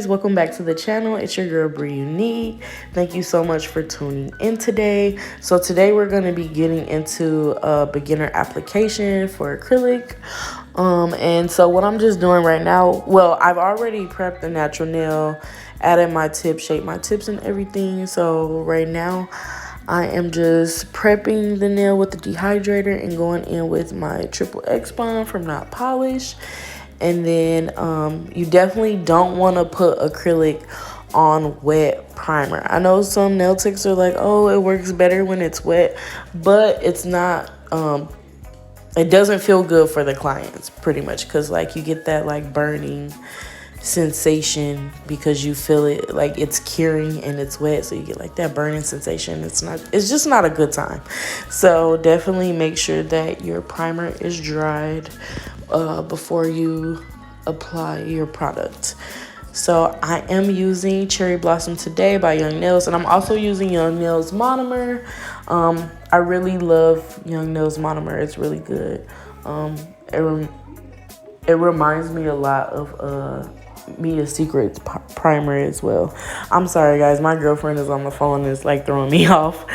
guys, welcome back to the channel. It's your girl Bree Unique. Thank you so much for tuning in today. So today we're going to be getting into a beginner application for acrylic. And so what I'm just doing right now, well, I've already prepped the natural nail, added my tip, shaped my tips and everything. So right now I am just prepping the nail with the dehydrator and going in with my triple X bond from Notpolish. And then you definitely don't want to put acrylic on wet primer. I know some nail techs are like, oh, it works better when it's wet, but it's not, it doesn't feel good for the clients pretty much, because like you get that like burning sensation because you feel it like it's curing and it's wet, so you get like that burning sensation. It's just not a good time. So definitely make sure that your primer is dried before you apply your product. So I am using Cherry Blossom today by Young Nails, and I'm also using Young Nails monomer. I really love Young Nails monomer. It's really good. It reminds me a lot of Mia Secrets primer as well. I'm sorry guys, my girlfriend is on the phone and it's like throwing me off.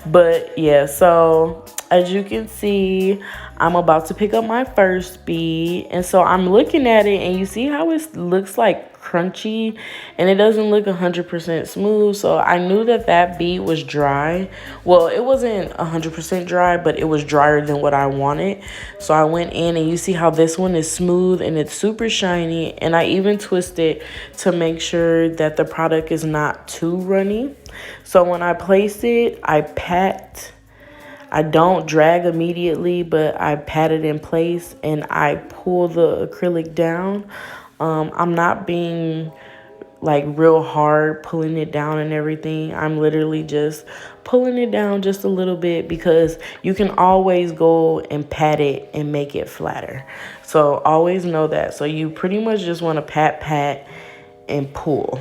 But yeah, so as you can see, I'm about to pick up my first bead, and so I'm looking at it and you see how it looks like crunchy and it doesn't look 100% smooth. So I knew that that bead was dry. Well, it wasn't 100% dry, but it was drier than what I wanted. So I went in and you see how this one is smooth and it's super shiny, and I even twisted to make sure that the product is not too runny. So when I place it, I pat. I don't drag immediately, but I pat it in place and I pull the acrylic down. I'm not being like real hard pulling it down and everything. I'm literally just pulling it down just a little bit, because you can always go and pat it and make it flatter. So always know that. So you pretty much just want to pat and pull.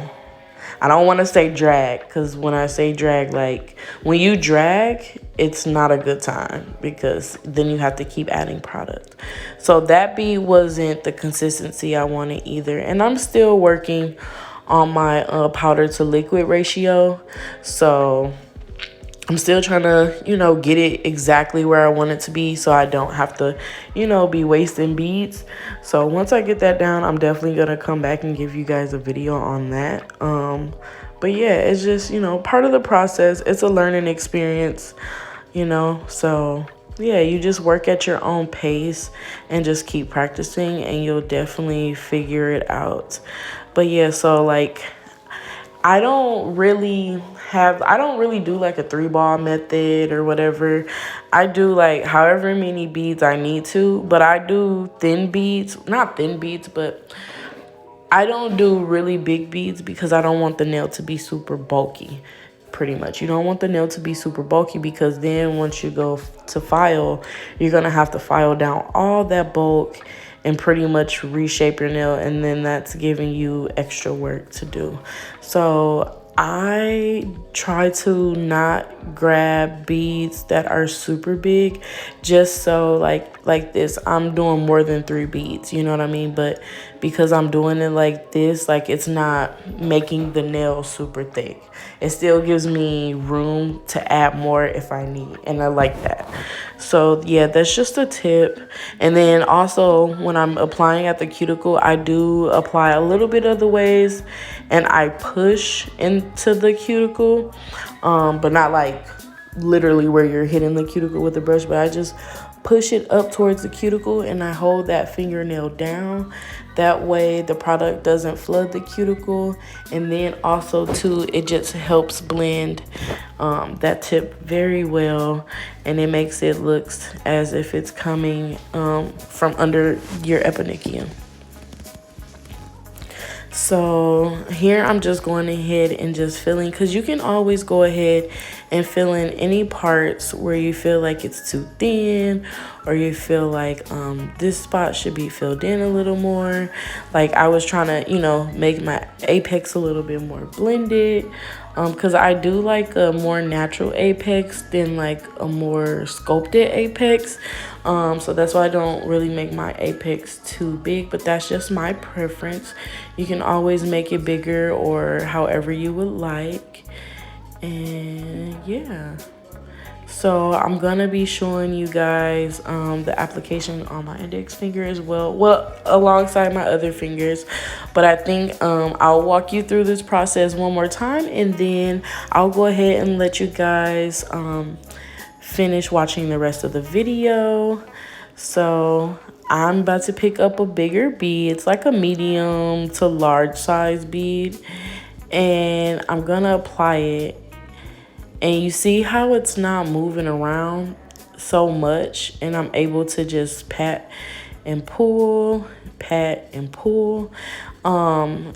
I don't want to say drag, because when I say drag, like when you drag, it's not a good time, because then you have to keep adding product. So that bead wasn't the consistency I wanted either. And I'm still working on my powder to liquid ratio. So I'm still trying to, get it exactly where I want it to be, so I don't have to, be wasting beads. So once I get that down, I'm definitely going to come back and give you guys a video on that. But yeah, it's just, part of the process. It's a learning experience, so yeah, you just work at your own pace and just keep practicing and you'll definitely figure it out. But yeah, so like I don't really do like a 3-ball method or whatever. I do like however many beads I need to, but I do thin beads, not thin beads, but I don't do really big beads because I don't want the nail to be super bulky. Pretty much, you don't want the nail to be super bulky, because then once you go to file, you're gonna have to file down all that bulk and pretty much reshape your nail, and then that's giving you extra work to do. So I try to not grab beads that are super big, just so like this, I'm doing more than 3 beads, you know what I mean? But because I'm doing it like this, like it's not making the nail super thick. It still gives me room to add more if I need, and I like that. So yeah, that's just a tip. And then also when I'm applying at the cuticle, I do apply a little bit other ways, and I push into the cuticle, but not like literally where you're hitting the cuticle with the brush, but I just push it up towards the cuticle and I hold that fingernail down. That way the product doesn't flood the cuticle, and then also too, it just helps blend that tip very well, and it makes it look as if it's coming from under your eponychium. So here I'm just going ahead and just filling, because you can always go ahead and fill in any parts where you feel like it's too thin or you feel like this spot should be filled in a little more. Like I was trying to, you know, make my apex a little bit more blended, because I do like a more natural apex than like a more sculpted apex. So that's why I don't really make my apex too big, but that's just my preference. You can always make it bigger or however you would like. And yeah, so I'm gonna be showing you guys the application on my index finger as well, alongside my other fingers. But I think I'll walk you through this process one more time, and then I'll go ahead and let you guys finish watching the rest of the video. So I'm about to pick up a bigger bead. It's like a medium to large size bead, and I'm gonna apply it. And you see how it's not moving around so much, and I'm able to just pat and pull, pat and pull.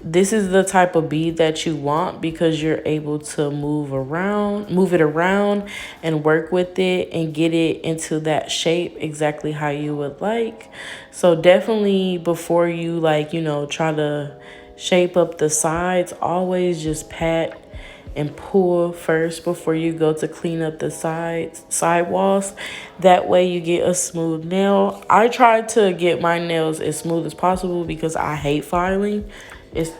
This is the type of bead that you want, because you're able to move it around and work with it and get it into that shape exactly how you would like. So definitely before you, like, you know, try to shape up the sides, always just pat and pull first before you go to clean up the side walls. That way you get a smooth nail. I try to get my nails as smooth as possible because I hate filing. It's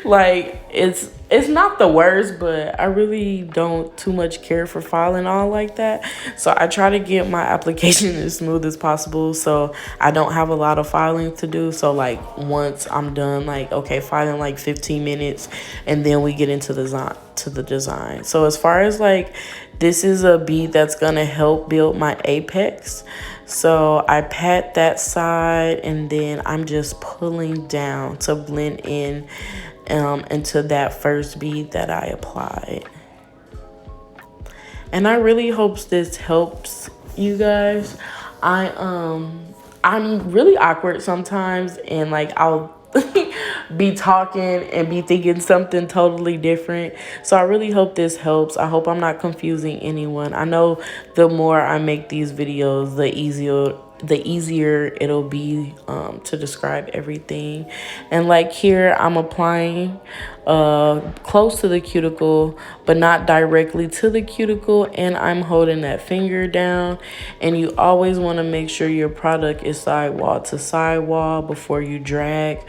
like it's not the worst, but I really don't too much care for filing all like that. So I try to get my application as smooth as possible, so I don't have a lot of filing to do. So like once I'm done, like okay, filing like 15 minutes, and then we get into the design. So as far as like, this is a bead that's gonna help build my apex. So I pat that side, and then I'm just pulling down to blend in into that first bead that I applied. And I really hope this helps you guys. I'm really awkward sometimes, and like I'll be talking and be thinking something totally different. So I really hope this helps. I hope I'm not confusing anyone. I know the more I make these videos, the easier it'll be to describe everything. And like here, I'm applying close to the cuticle, but not directly to the cuticle, and I'm holding that finger down. And you always want to make sure your product is sidewall to sidewall before you drag,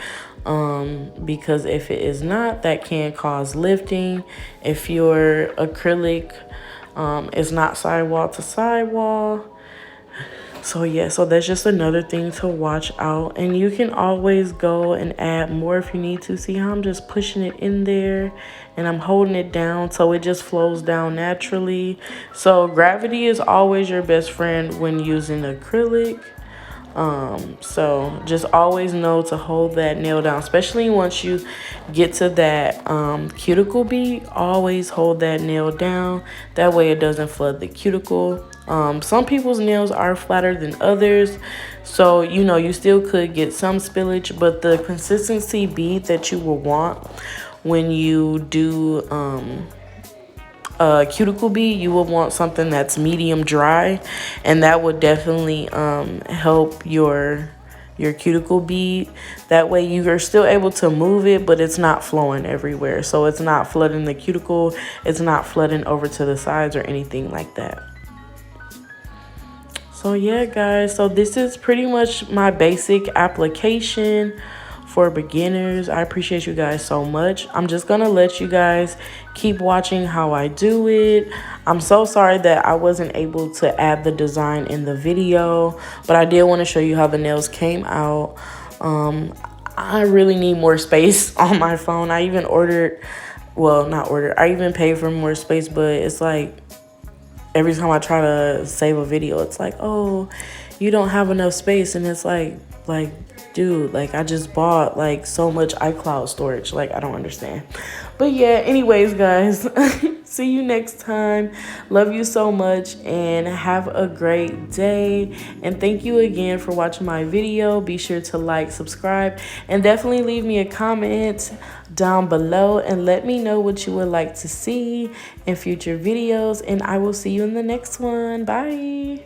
because if it is not, that can cause lifting. If your acrylic is not sidewall to sidewall. So yeah, so that's just another thing to watch out. And you can always go and add more if you need to. See how I'm just pushing it in there, and I'm holding it down so it just flows down naturally. So gravity is always your best friend when using acrylic. So just always know to hold that nail down, especially once you get to that cuticle bead. Always hold that nail down, that way it doesn't flood the cuticle. Some people's nails are flatter than others, so you know you still could get some spillage, but the consistency bead that you will want when you do cuticle bead, you will want something that's medium dry, and that would definitely help your cuticle bead. That way you are still able to move it, but it's not flowing everywhere, so it's not flooding the cuticle, it's not flooding over to the sides or anything like that. So yeah guys, so this is pretty much my basic application for beginners. I appreciate you guys so much. I'm just gonna let you guys keep watching how I do it. I'm so sorry that I wasn't able to add the design in the video, but I did want to show you how the nails came out. I really need more space on my phone. I even I even paid for more space, but it's like every time I try to save a video, it's like, oh, you don't have enough space. And it's like, dude, like I just bought like so much iCloud storage. Like, I don't understand. But yeah, anyways, guys, see you next time. Love you so much and have a great day. And thank you again for watching my video. Be sure to like, subscribe, and definitely leave me a comment down below and let me know what you would like to see in future videos. And I will see you in the next one. Bye.